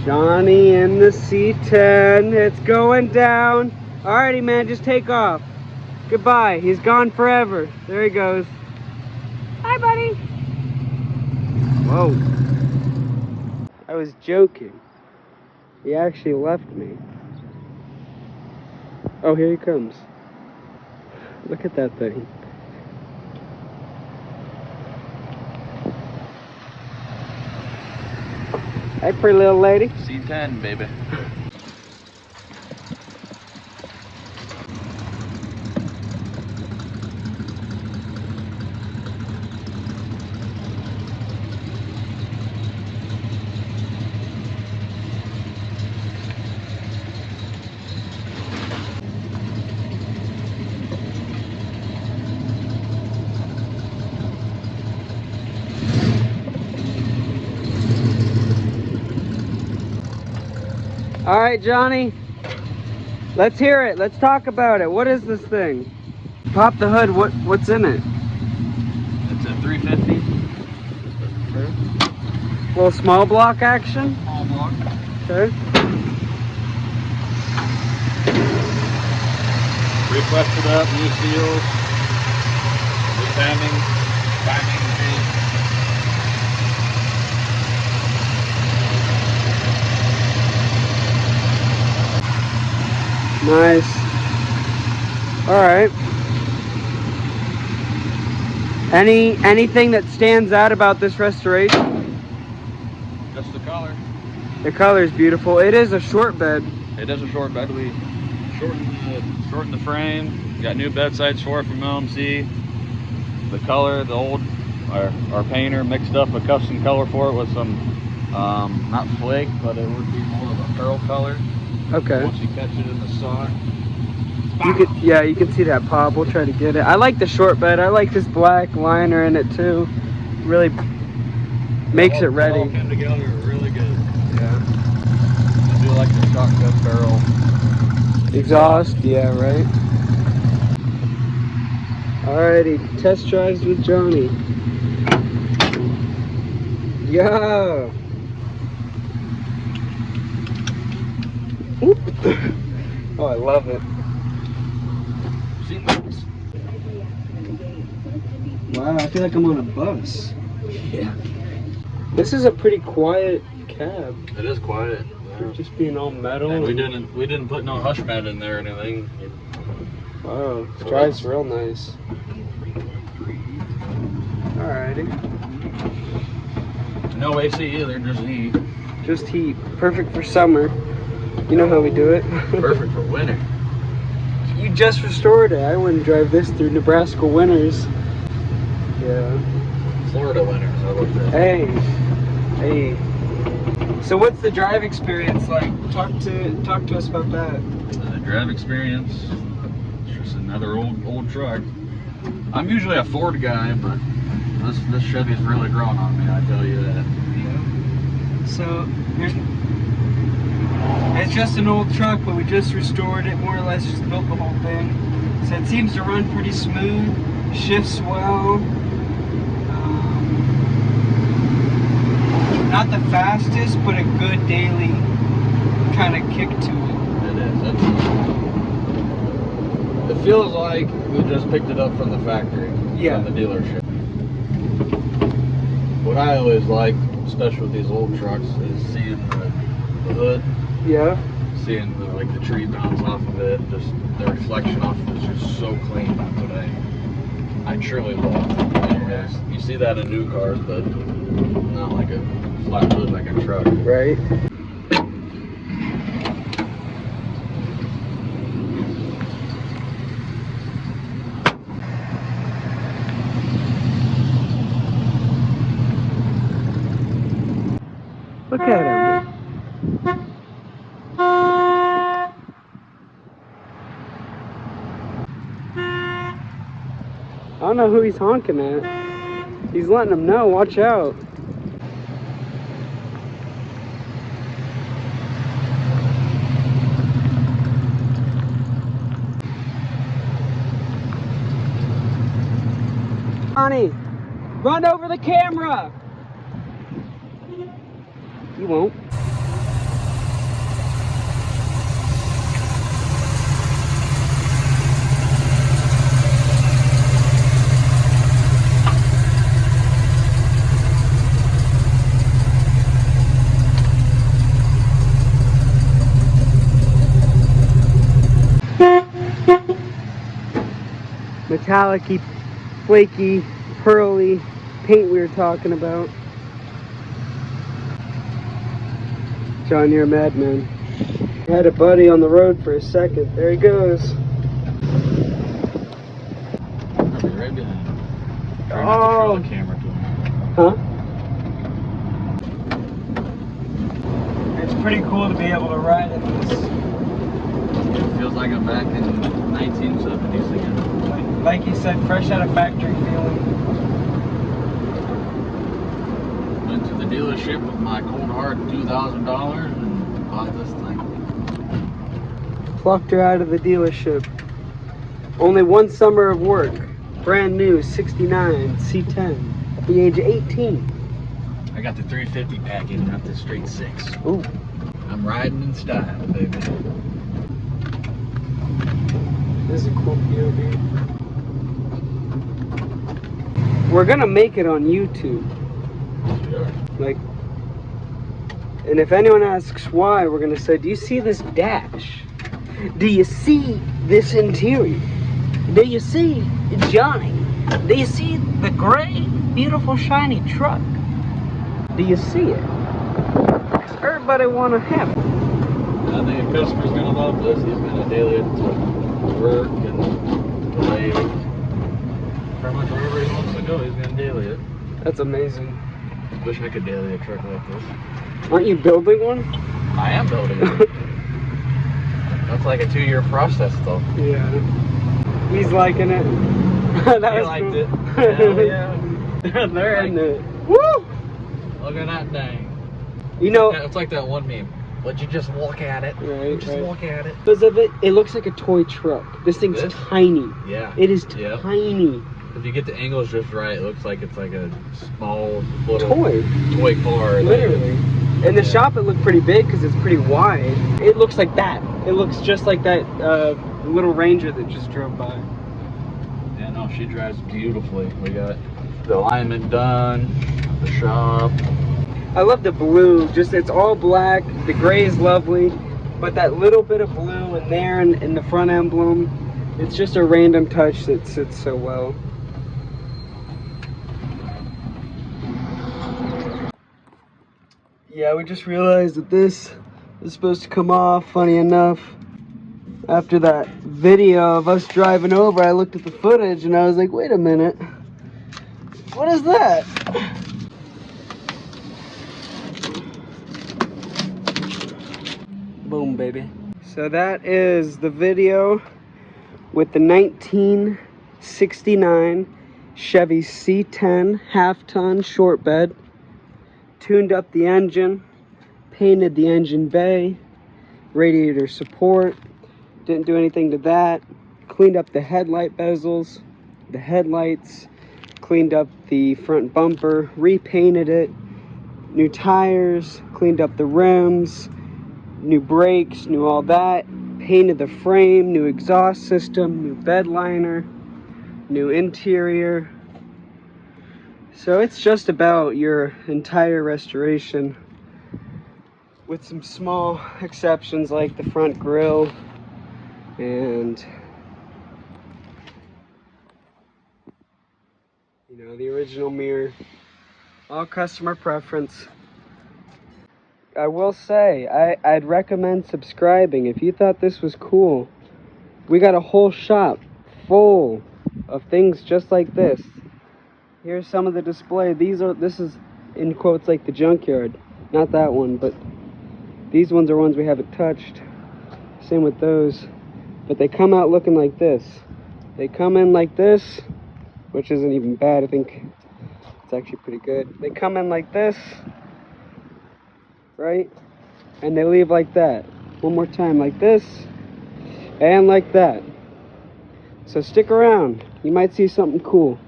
Johnny in the C10. It's going down. Alrighty, man, just take off. Goodbye. He's gone forever. There he goes. Bye, buddy. Whoa. I was joking. He actually left me. Oh, here he comes. Look at that thing. Hey, pretty little lady. C10, baby. All right, Johnny. Let's hear it. Let's talk about it. What is this thing? Pop the hood. What's in it? It's a 350. Okay. Little small block action. Small block. Okay. Requested up, new seals, new timing tape. Nice. All right. Anything that stands out about this restoration? Just the color. The color is beautiful. It is a short bed. It is a short bed. We shortened the frame. Got new bed sides for it from LMC. The color, the old, our painter mixed up a custom color for it with some, not flake, but it would be more of a pearl color. Okay. Once you catch it in the sun. You can see that pop. We'll try to get it. I like the short bed. I like this black liner in it too. Really makes it ready. It all came together really good. Yeah. I do like the shotgun barrel. Exhaust, yeah, right. Alrighty, test drives with Johnny. Yeah. Oop. Oh, I love it. Seatbelts. Wow, I feel like I'm on a bus. Yeah. This is a pretty quiet cab. It is quiet. For just being all metal. And we didn't put no hush mat in there or anything. Wow, it drives real nice. Alrighty. No AC either, just heat. Just heat. Perfect for summer. You know how we do it. Perfect for winter. You just restored it. I wouldn't drive this through Nebraska winters. Yeah. Florida winters, I looked at. Hey. So what's the drive experience like? Talk to us about that. The drive experience. It's just another old truck. I'm usually a Ford guy, but this Chevy's really grown on me, I tell you that. Yeah. So it's just an old truck, but we just restored it, more or less just built the whole thing. So it seems to run pretty smooth, shifts well. Not the fastest, but a good daily kind of kick to it. It is. It feels like we just picked it up from the factory, yeah, from the dealership. What I always like, especially with these old trucks, is seeing the hood. Yeah. Seeing the tree bounce off of it, just the reflection off of it is just so clean. That's what I truly love. You see that in new cars, but not like a flat hood like a truck. Right. Look at him. I don't know who he's honking at. He's letting them know, watch out. Johnny, run over the camera. You won't. metallic-y, flaky, pearly paint we were talking about. John, you're a madman. I had a buddy on the road for a second. There he goes. Right behind him. Try Oh. not to throw the camera to him. Huh? It's pretty cool to be able to ride in this. It feels like I'm back in 1970s again. Like you said, fresh out of factory feeling. Went to the dealership with my cold hard $2,000 and bought this thing. Plucked her out of the dealership. Only one summer of work. Brand new 69 C10 at the age of 18. I got the 350 package, not the straight 6. Ooh. I'm riding in style, baby. This is a cool POV. We're gonna make it on YouTube. Sure. Like, and if anyone asks why, we're gonna say, do you see this dash? Do you see this interior? Do you see Johnny? Do you see the gray, beautiful, shiny truck? Do you see it? Because everybody wanna have it. I think a customer's gonna love this. He's gonna daily it to work and delay. Pretty much wherever he wants to go, he's gonna daily it. That's amazing. Wish I could daily a truck like this. Aren't you building one? I am building it. That's like a 2-year process, though. Yeah. He's liking it. That He was liked cool. it. Hell yeah. They're in it. Woo! Look at that thing. You know, It's like that one meme. But you just look at it. Right, Just right. look at it. because of it, it looks like a toy truck. This thing's This? tiny. Yeah. It is Yep. tiny. If you get the angles just right, it looks like it's like a small little Toy, toy car. literally. In the Yeah. shop, it looked pretty big because it's pretty wide. It looks like that. It looks just like that little Ranger that just drove by. Yeah, no, she drives beautifully. We got the alignment done, the shop. I love the blue. Just it's all black. The gray is lovely, but that little bit of blue in there in the front emblem, it's just a random touch that sits so well. Yeah, we just realized that this is supposed to come off. Funny enough, after that video of us driving over, I looked at the footage and I was like, wait a minute, what is that? Boom, baby. So that is the video with the 1969 Chevy C10 half-ton short bed. Tuned up the engine, painted the engine bay, radiator support, didn't do anything to that, cleaned up the headlight bezels, the headlights, cleaned up the front bumper, repainted it, new tires, cleaned up the rims, new brakes, new all that, painted the frame, new exhaust system, new bed liner, new interior. So it's just about your entire restoration, with some small exceptions like the front grille and, you know, the original mirror. All customer preference. I will say, I'd recommend subscribing if you thought this was cool. We got a whole shop full of things just like this. Here's some of the display. This is in quotes like the junkyard. Not that one, but these ones are ones we haven't touched. Same with those. But they come out looking like this. They come in like this, which isn't even bad. I think it's actually pretty good. They come in like this, right? And they leave like that. One more time, like this, and like that. So stick around. You might see something cool.